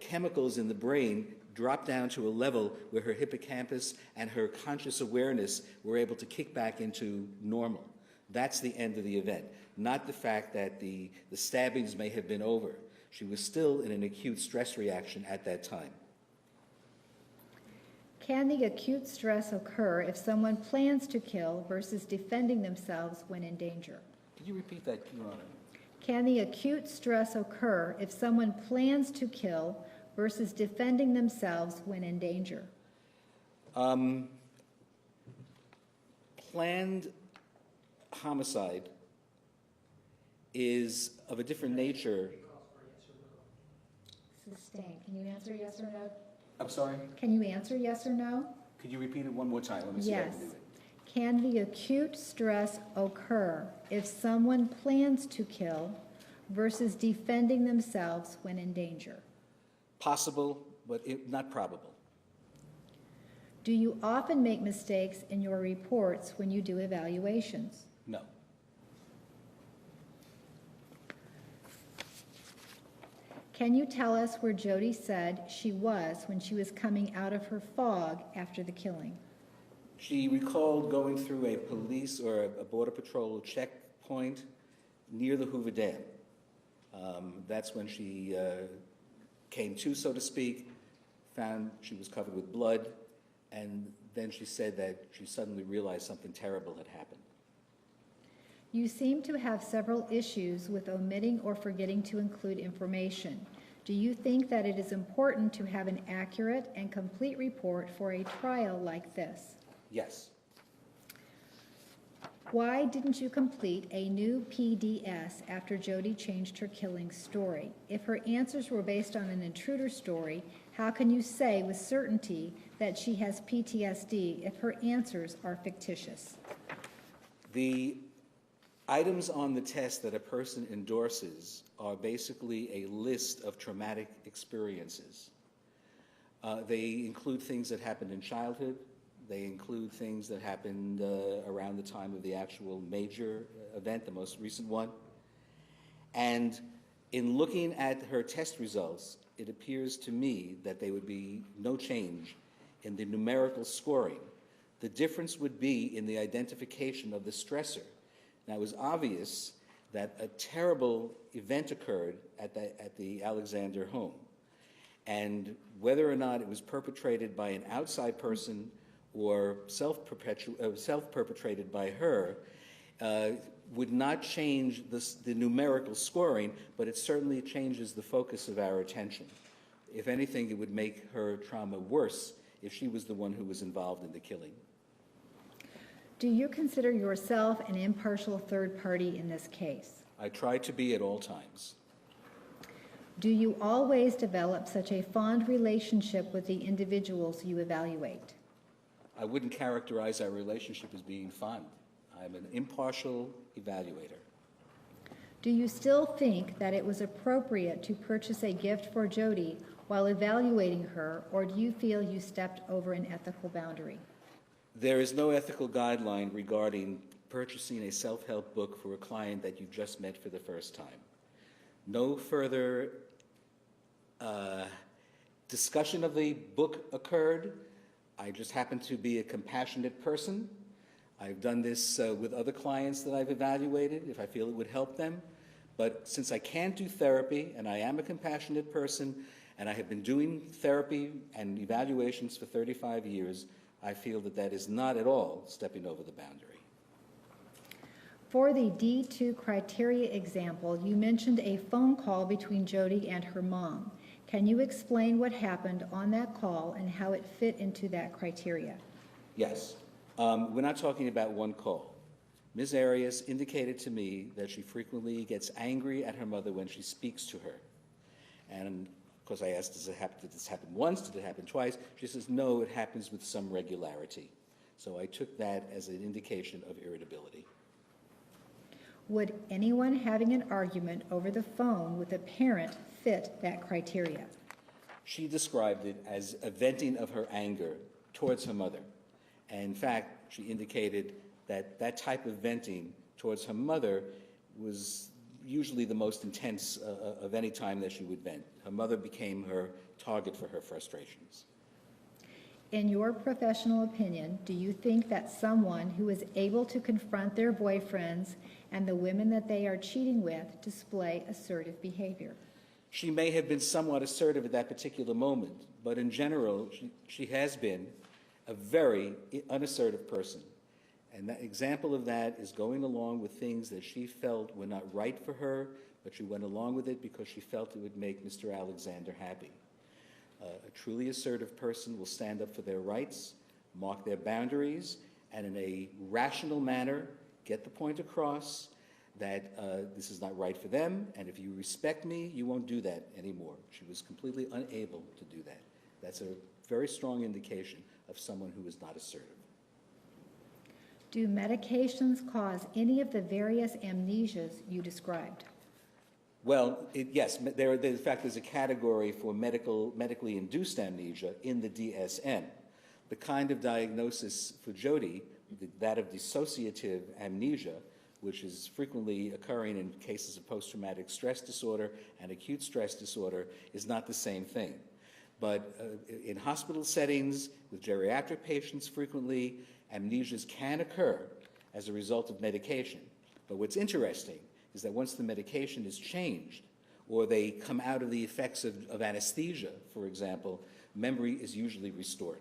[SPEAKER 2] chemicals in the brain dropped down to a level where her hippocampus and her conscious awareness were able to kick back into normal. That's the end of the event, not the fact that the stabbings may have been over. She was still in an acute stress reaction at that time.
[SPEAKER 1] Can the acute stress occur if someone plans to kill versus defending themselves when in danger?
[SPEAKER 2] Could you repeat that, Your Honor?
[SPEAKER 1] Can the acute stress occur if someone plans to kill versus defending themselves when in danger?
[SPEAKER 2] Planned homicide is of a different nature.
[SPEAKER 1] Sustained. Can you answer yes or no?
[SPEAKER 2] I'm sorry?
[SPEAKER 1] Can you answer yes or no?
[SPEAKER 2] Could you repeat it one more time? Let me see if I
[SPEAKER 1] Yes.
[SPEAKER 2] can do it.
[SPEAKER 1] Can the acute stress occur if someone plans to kill versus defending themselves when in danger?
[SPEAKER 2] Possible, but not probable.
[SPEAKER 1] Do you often make mistakes in your reports when you do evaluations?
[SPEAKER 2] No.
[SPEAKER 1] Can you tell us where Jodi said she was when she was coming out of her fog after the killing?
[SPEAKER 2] She recalled going through a police or a border patrol checkpoint near the Hoover Dam. That's when she came to, so to speak, found she was covered with blood, and then she said that she suddenly realized something terrible had happened.
[SPEAKER 1] You seem to have several issues with omitting or forgetting to include information. Do you think that it is important to have an accurate and complete report for a trial like this?
[SPEAKER 2] Yes.
[SPEAKER 1] Why didn't you complete a new PDS after Jodi changed her killing story? If her answers were based on an intruder story, how can you say with certainty that she has PTSD if her answers are fictitious?
[SPEAKER 2] The items on the test that a person endorses are basically a list of traumatic experiences. They include things that happened in childhood. They include things that happened around the time of the actual major event, the most recent one. And in looking at her test results, it appears to me that there would be no change in the numerical scoring. The difference would be in the identification of the stressor. Now, it was obvious that a terrible event occurred at the Alexander home. And whether or not it was perpetrated by an outside person or self-perpetrated by her would not change the numerical scoring, but it certainly changes the focus of our attention. If anything, it would make her trauma worse if she was the one who was involved in the killing.
[SPEAKER 1] Do you consider yourself an impartial third party in this case?
[SPEAKER 2] I try to be at all times.
[SPEAKER 1] Do you always develop such a fond relationship with the individuals you evaluate?
[SPEAKER 2] I wouldn't characterize our relationship as being fond. I'm an impartial evaluator.
[SPEAKER 1] Do you still think that it was appropriate to purchase a gift for Jodi while evaluating her, or do you feel you stepped over an ethical boundary?
[SPEAKER 2] There is no ethical guideline regarding purchasing a self-help book for a client that you've just met for the first time. No further discussion of the book occurred. I just happen to be a compassionate person. I've done this with other clients that I've evaluated if I feel it would help them. But since I can't do therapy and I am a compassionate person and I have been doing therapy and evaluations for 35 years, I feel that that is not at all stepping over the boundary.
[SPEAKER 1] For the D2 criteria example, you mentioned a phone call between Jodi and her mom. Can you explain what happened on that call and how it fit into that criteria?
[SPEAKER 2] Yes. We're not talking about one call. Ms. Arias indicated to me that she frequently gets angry at her mother when she speaks to her. And of course I asked, did this happen once? Did it happen twice? She says, no, it happens with some regularity. So I took that as an indication of irritability.
[SPEAKER 1] Would anyone having an argument over the phone with a parent fit that criteria?
[SPEAKER 2] She described it as a venting of her anger towards her mother. And in fact, she indicated that that type of venting towards her mother was usually the most intense of any time that she would vent. Her mother became her target for her frustrations.
[SPEAKER 1] In your professional opinion, do you think that someone who is able to confront their boyfriends and the women that they are cheating with display assertive behavior?
[SPEAKER 2] She may have been somewhat assertive at that particular moment, but in general, she has been a very unassertive person. And that example of that is going along with things that she felt were not right for her, but she went along with it because she felt it would make Mr. Alexander happy. A truly assertive person will stand up for their rights, mark their boundaries, and in a rational manner get the point across that this is not right for them, and if you respect me, you won't do that anymore. She was completely unable to do that. That's a very strong indication of someone who is not assertive.
[SPEAKER 1] Do medications cause any of the various amnesias you described?
[SPEAKER 2] Well, yes, in fact, there's a category for medically induced amnesia in the DSM. The kind of diagnosis for Jodi, that of dissociative amnesia, which is frequently occurring in cases of post-traumatic stress disorder and acute stress disorder, is not the same thing. But in hospital settings, with geriatric patients frequently, amnesias can occur as a result of medication. But what's interesting is that once the medication is changed, or they come out of the effects of anesthesia, for example, memory is usually restored.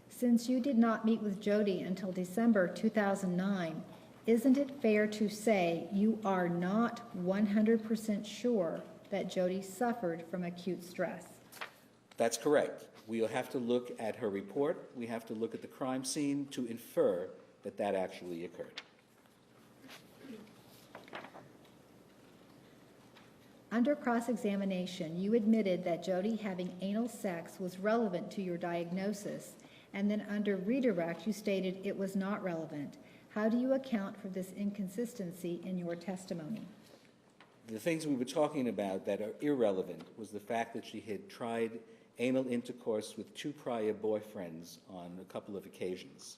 [SPEAKER 1] Since you did not meet with Jodi until December 2009, isn't it fair to say you are not 100% sure that Jodi suffered from acute stress?
[SPEAKER 2] That's correct. We'll have to look at her report. We have to look at the crime scene to infer that that actually occurred.
[SPEAKER 1] Under cross-examination, you admitted that Jodi having anal sex was relevant to your diagnosis, and then under redirect, you stated it was not relevant. How do you account for this inconsistency in your testimony?
[SPEAKER 2] The things we were talking about that are irrelevant was the fact that she had tried anal intercourse with 2 prior boyfriends on a couple of occasions.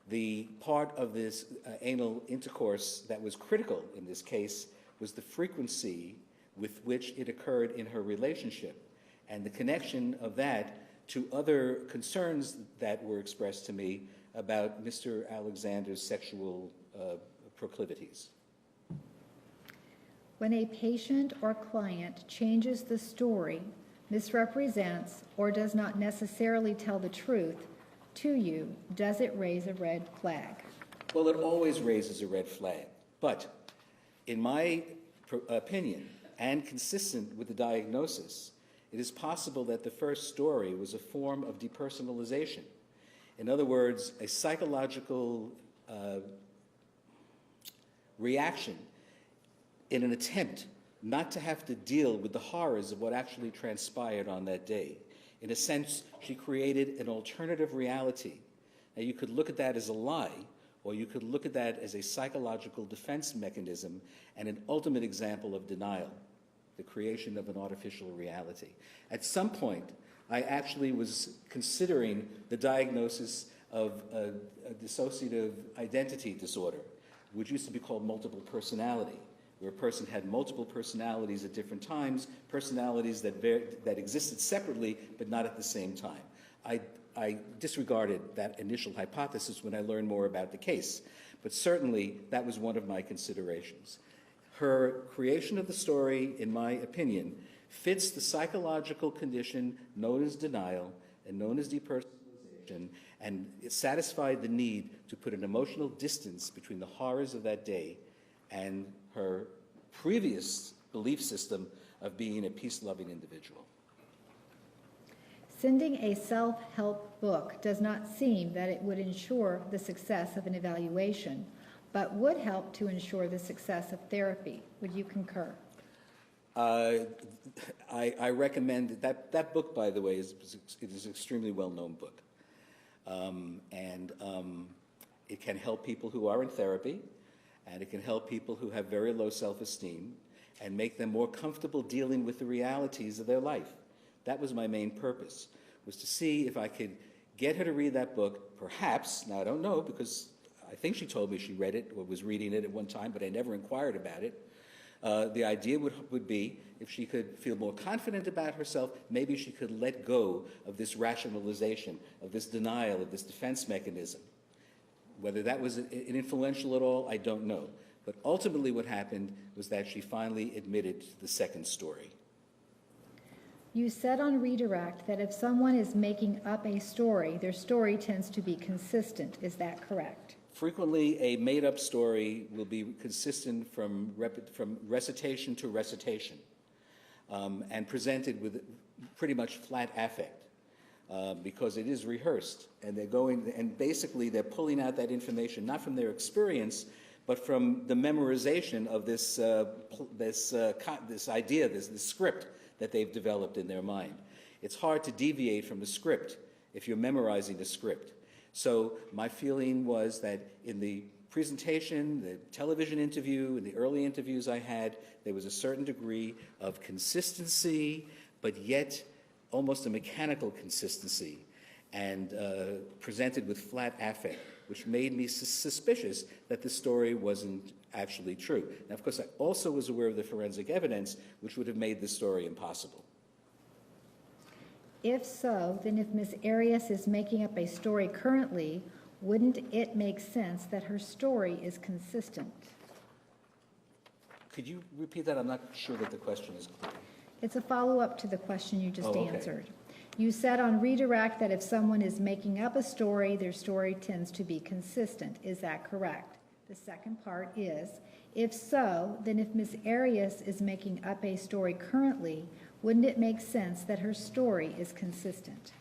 [SPEAKER 2] The part of this anal intercourse that was critical in this case was the frequency with which it occurred in her relationship, and the connection of that to other concerns that were expressed to me about Mr. Alexander's sexual proclivities.
[SPEAKER 1] When a patient or client changes the story, misrepresents, or does not necessarily tell the truth to you, does it raise a red flag?
[SPEAKER 2] Well, it always raises a red flag, but in my opinion, and consistent with the diagnosis, it is possible that the first story was a form of depersonalization. In other words, a psychological reaction in an attempt not to have to deal with the horrors of what actually transpired on that day. In a sense, she created an alternative reality. Now, you could look at that as a lie, or you could look at that as a psychological defense mechanism and an ultimate example of denial, the creation of an artificial reality. At some point, I actually was considering the diagnosis of a dissociative identity disorder, which used to be called multiple personality, where a person had multiple personalities at different times, personalities that existed separately but not at the same time. I disregarded that initial hypothesis when I learned more about the case, but certainly that was one of my considerations. Her creation of the story, in my opinion, fits the psychological condition known as denial and known as depersonalization, and it satisfied the need to put an emotional distance between the horrors of that day and her previous belief system of being a peace-loving individual.
[SPEAKER 1] Sending a self-help book does not seem that it would ensure the success of an evaluation, but would help to ensure the success of therapy. Would you concur?
[SPEAKER 2] I recommend that book, by the way, it is an extremely well-known book. It can help people who are in therapy, and it can help people who have very low self-esteem and make them more comfortable dealing with the realities of their life. That was my main purpose, was to see if I could get her to read that book, perhaps, now I don't know, because I think she told me she read it or was reading it at one time, but I never inquired about it. The idea would be, if she could feel more confident about herself, maybe she could let go of this rationalization, of this denial, of this defense mechanism. Whether that was influential at all, I don't know. But ultimately what happened was that she finally admitted the second story.
[SPEAKER 1] You said on Redirect that if someone is making up a story, their story tends to be consistent. Is that correct?
[SPEAKER 2] Frequently, a made-up story will be consistent from recitation to recitation, and presented with pretty much flat affect, because it is rehearsed, and basically they're pulling out that information not from their experience, but from the memorization of this idea, this script that they've developed in their mind. It's hard to deviate from the script if you're memorizing the script. So my feeling was that in the presentation, the television interview, and the early interviews I had, there was a certain degree of consistency, but yet almost a mechanical consistency, and presented with flat affect, which made me suspicious that the story wasn't actually true. Now, of course, I also was aware of the forensic evidence, which would have made this story impossible.
[SPEAKER 1] If so, then if Ms. Arias is making up a story currently, wouldn't it make sense that her story is consistent?
[SPEAKER 2] Could you repeat that? I'm not sure that the question is clear.
[SPEAKER 1] It's a follow-up to the question you just
[SPEAKER 2] okay.
[SPEAKER 1] answered. You said on Redirect that if someone is making up a story, their story tends to be consistent. Is that correct? The second part is, if so, then if Ms. Arias is making up a story currently, wouldn't it make sense that her story is consistent?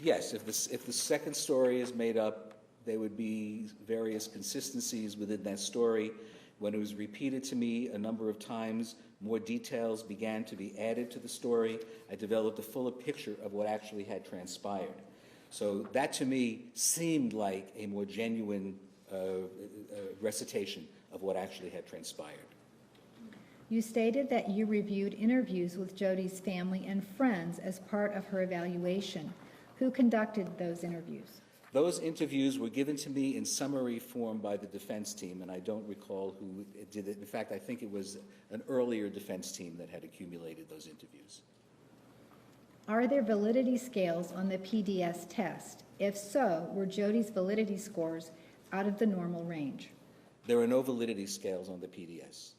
[SPEAKER 2] Yes, if the second story is made up, there would be various consistencies within that story. When it was repeated to me a number of times, more details began to be added to the story. I developed a fuller picture of what actually had transpired. So that to me seemed like a more genuine recitation of what actually had transpired.
[SPEAKER 1] You stated that you reviewed interviews with Jodi's family and friends as part of her evaluation. Who conducted those interviews?
[SPEAKER 2] Those interviews were given to me in summary form by the defense team, and I don't recall who did it. In fact, I think it was an earlier defense team that had accumulated those interviews.
[SPEAKER 1] Are there validity scales on the PDS test? If so, were Jodi's validity scores out of the normal range?
[SPEAKER 2] There are no validity scales on the PDS.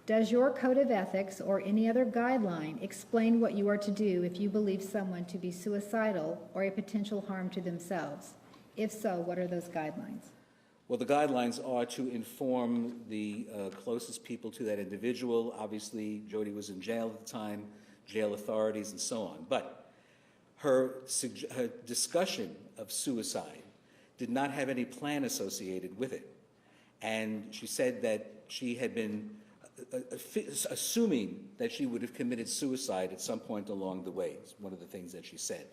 [SPEAKER 1] Does your code of ethics or any other guideline explain what you are to do if you believe someone to be suicidal or a potential harm to themselves? If so, what are those guidelines?
[SPEAKER 2] Well, the guidelines are to inform the closest people to that individual. Obviously, Jodi was in jail at the time, jail authorities, and so on. But her discussion of suicide did not have any plan associated with it. And she said that she had been assuming that she would have committed suicide at some point along the way. It's one of the things that she said.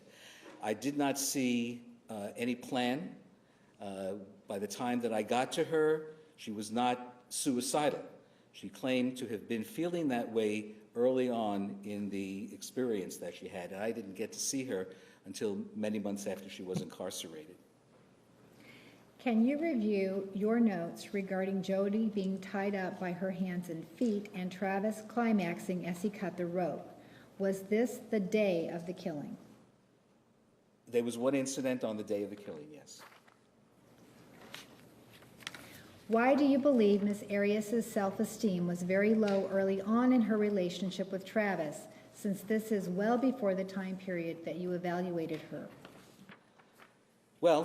[SPEAKER 2] I did not see any plan. By the time that I got to her, she was not suicidal. She claimed to have been feeling that way early on in the experience that she had, and I didn't get to see her until many months after she was incarcerated.
[SPEAKER 1] Can you review your notes regarding Jodi being tied up by her hands and feet and Travis climaxing as he cut the rope? Was this the day of the killing?
[SPEAKER 2] There was one incident on the day of the killing, yes.
[SPEAKER 1] Why do you believe Ms. Arias' self-esteem was very low early on in her relationship with Travis, since this is well before the time period that you evaluated her?
[SPEAKER 2] Well,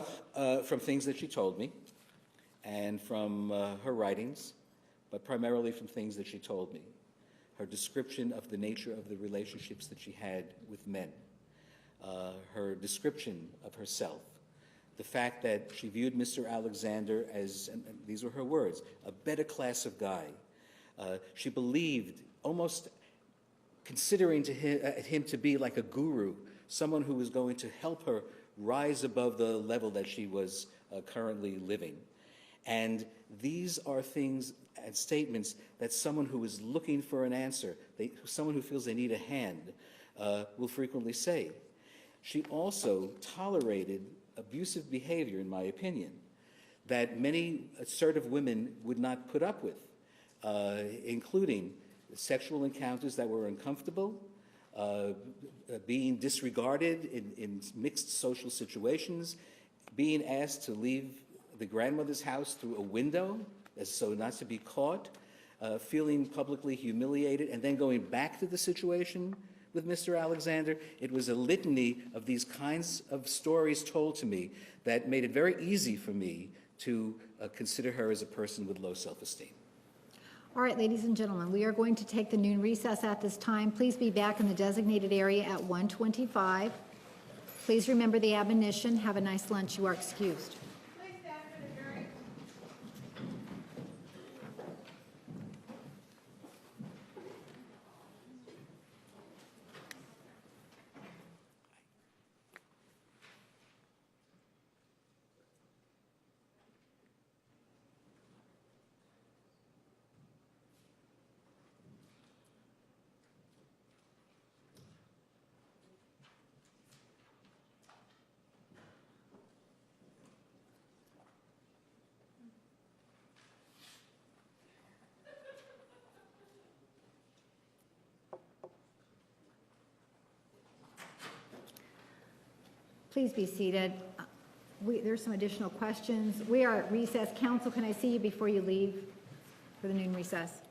[SPEAKER 2] from things that she told me and from her writings, but primarily from things that she told me. Her description of the nature of the relationships that she had with men, her description of herself, the fact that she viewed Mr. Alexander as, and these were her words, a better class of guy. She believed, almost considering him to be like a guru, someone who was going to help her rise above the level that she was currently living. And these are things and statements that someone who is looking for an answer, someone who feels they need a hand, will frequently say. She also tolerated abusive behavior, in my opinion, that many assertive women would not put up with, including sexual encounters that were uncomfortable, being disregarded in mixed social situations, being asked to leave the grandmother's house through a window so not to be caught, feeling publicly humiliated, and then going back to the situation with Mr. Alexander. It was a litany of these kinds of stories told to me that made it very easy for me to consider her as a person with low self-esteem.
[SPEAKER 1] All right, ladies and gentlemen, we are going to take the noon recess at this time. Please be back in the designated area at 1:25. Please remember the admonition. Have a nice lunch. You are excused. Please be seated. There's some additional questions. We are at recess. Council, can I see you before you leave for the noon recess?